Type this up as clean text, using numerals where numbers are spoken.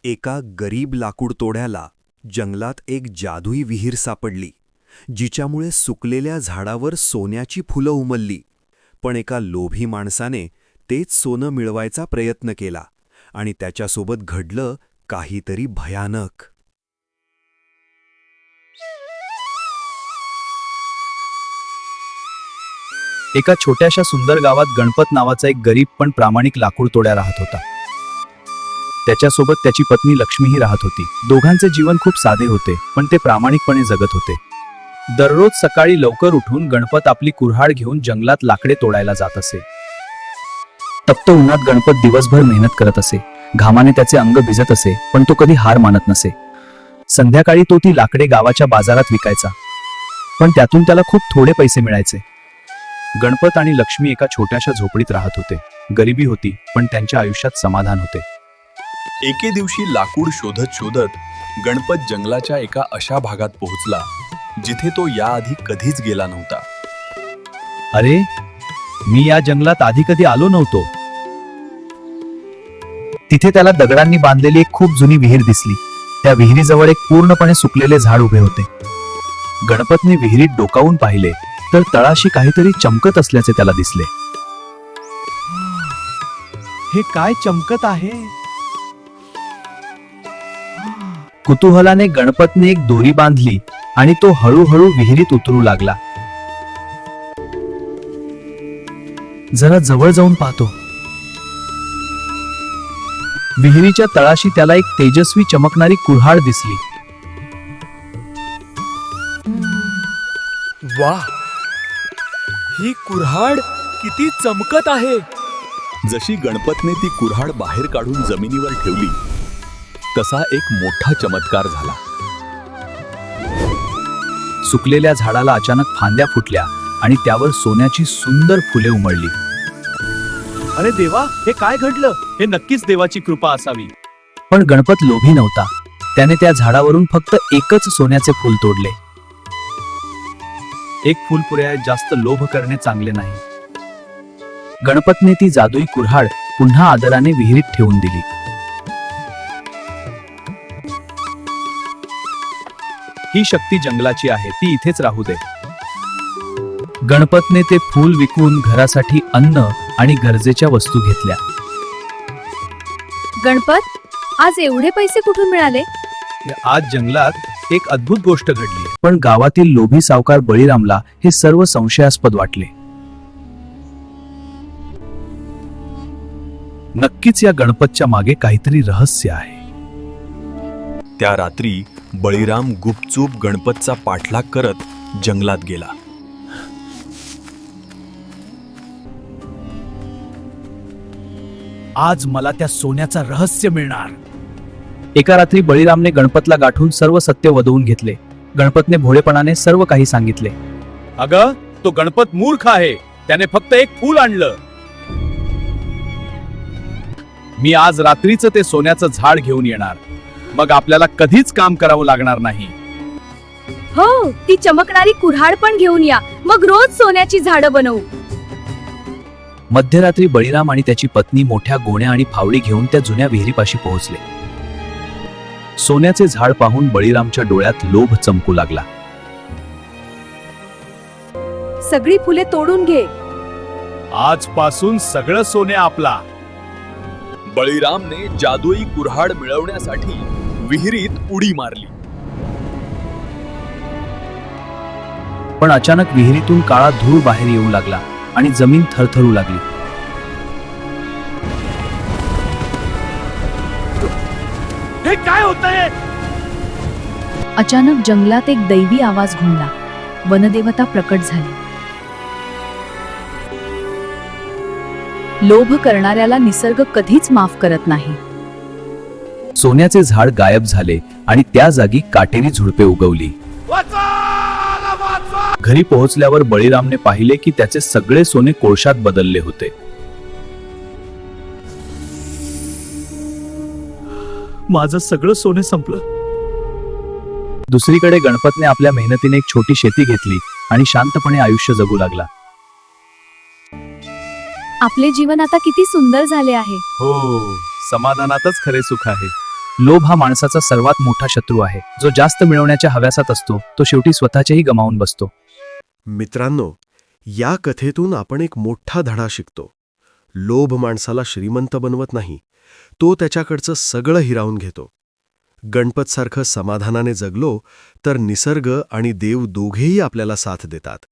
एका गरीब लाकूडतोड्याला जंगलात एक जादुई विहीर सापडली, जिच्यामुळे सुकलेल्या झाडावर सोन्याची फुलं उमलली. पण एका लोभी माणसाने तेच सोनं मिळवायचा प्रयत्न केला आणि त्याच्यासोबत घडलं काहीतरी भयानक. एका छोट्याशा सुंदर गावात गणपत नावाचा एक गरीब पण प्रामाणिक लाकूडतोड्या राहत होता. त्याच्यासोबत त्याची पत्नी लक्ष्मीही राहत होती. दोघांचे जीवन खूप साधे होते, पण ते प्रामाणिकपणे जगत होते. दररोज सकाळी लवकर उठून गणपत आपली कुऱ्हाड घेऊन जंगलात लाकडे तोडायला जात असे. तप्त उन्हात गणपत दिवसभर मेहनत करत असे. घामाने त्याचे अंग भिजत असे, पण तो कधी हार मानत नसे. संध्याकाळी तो ती लाकडे गावाच्या बाजारात विकायचा, पण त्यातून त्याला खूप थोडे पैसे मिळायचे. गणपत आणि लक्ष्मी एका छोट्याशा झोपडीत राहत होते. गरिबी होती, पण त्यांच्या आयुष्यात समाधान होते. एके दिवशी लाकूड शोधत शोधत गणपत जंगलाच्या एका अशा भागात पोहोचला जिथे तो याआधी कधीच गेला नव्हता. अरे, मी या जंगलात आधी कधी आलो नव्हतो. तिथे त्याला दगडांनी बांधलेली एक खूप जुनी विहीर दिसली. त्या विहिरीजवळ एक पूर्णपणे सुकलेले झाड उभे होते. गणपतने विहिरीत डोकावून पाहिले तर तळाशी काहीतरी चमकत असल्याचे त्याला दिसले. हे काय चमकत आहे? कुतूहलाने गणपतने एक दोरी बांधली आणि तो हळूहळू विहिरीत उतरू लागला. जरा जवळ जाऊन पाहतो. विहिरीच्या तळाशी त्याला एक तेजस्वी चमकणारी कुऱ्हाड दिसली. वाह, ही कुऱ्हाड किती चमकत आहे. जशी गणपतने ती कुऱ्हाड बाहेर काढून जमिनीवर ठेवली तसा एक मोठा चमत्कार झाला. सुकलेल्या झाडाला अचानक फांद्या फुटल्या आणि त्यावर सोन्याची सुंदर फुले उमलली. अरे देवा, हे काय घडलं? हे नक्कीच देवाची कृपा असावी. पण गणपत लोभी नव्हता. त्याने त्या झाडावरून फक्त एकच सोन्याचे फूल तोडले. एक फूल पुरे जास्त लोभ करणे चांगले नाही. गणपतने ती जादुई कुऱ्हाड पुन्हा आदराने विहिरीत ठेवून दिली. ही शक्ती जंगलाची आहे, ती इथेच राहू दे. गणपतने ते फूल विकून घरासाठी अन्न आणि गरजेच्या वस्तू घेतल्या. गणपत, आज एवढे पैसे कुठून मिळाले? आज जंगलात एक अद्भुत गोष्ट घडली, पण गावातील लोभी सावकार बळीरामला हे सर्व संशयास्पद वाटले. नक्कीच या गणपतच्या मागे काहीतरी रहस्य आहे. त्या रात्री बळीराम गुपचूप गणपतचा पाठलाग करत जंगलात गेला. आज मला त्या सोन्याचा रहस्य मिळणार. एका रात्री बळीरामने गणपतला गाठून सर्व सत्य वदवून घेतले. गणपतने भोळेपणाने सर्व काही सांगितले. अगं, तो गणपत मूर्ख आहे. त्याने फक्त एक फूल आणलं. मी आज रात्रीच ते सोन्याचं झाड घेऊन येणार. मग आपल्याला कधीच काम करावं लागणार नाही. हो, ती चमकणारी कुऱ्हाड पण घेऊन या. मग रोज सोन्याची झाडं बनवू. मध्यरात्री बळीराम आणि त्याची पत्नी मोठ्या गोण्या आणि फावडी घेऊन त्या जुन्या विहिरीपाशी पोहोचले. सोन्याचे झाड पाहून बळीरामच्या डोळ्यात लोभ चमकू लागला. सगळी फुले तोडून घे. आजपासून सगळं सोने आपला. बळीरामने जादुई कुऱ्हाड मिळवण्यासाठी विहिरीत उडी मारली. पण अचानक विहिरीतून काळा धूळ बाहेर येऊ लागला आणि जमीन थरथरू लागली. हे काय होतंय? अचानक जंगलात एक दैवी आवाज घुमला. वनदेवता प्रकट झाली. लोभ करणाऱ्याला निसर्ग कधीच माफ करत नाही. सोन्याचे झाड गायब झाले आणि त्या जागी काटेरी झुडपे उगवली. घरी पोहोचल्यावर बळीरामने पाहिले की त्याचे सगळे सोने कोळशात बदलले होते. माझं सगळं सोने संपलं. दुसरीकडे गणपतने आपल्या मेहनतीने एक छोटी शेती घेतली आणि शांतपणे आयुष्य जगू लागला. आपले जीवन आता किती सुंदर झाले आहे. हो, समाधानातच खरे सुख आहे. लोभ हा माणसाचा सर्वात मोठा शत्रू आहे. जो जास्त मिळवण्याच्या हव्यासात असतो तो शेवटी स्वतःचेही गमावून बसतो. मित्रांनो, या कथेतून आपण एक मोठा धडा शिकतो. लोभ माणसाला श्रीमंत बनवत नाही, तो त्याच्याकडचं सगळं हिरावून घेतो. गणपतसारखं समाधानाने जगलो तर निसर्ग आणि देव दोघेही आपल्याला साथ देतात.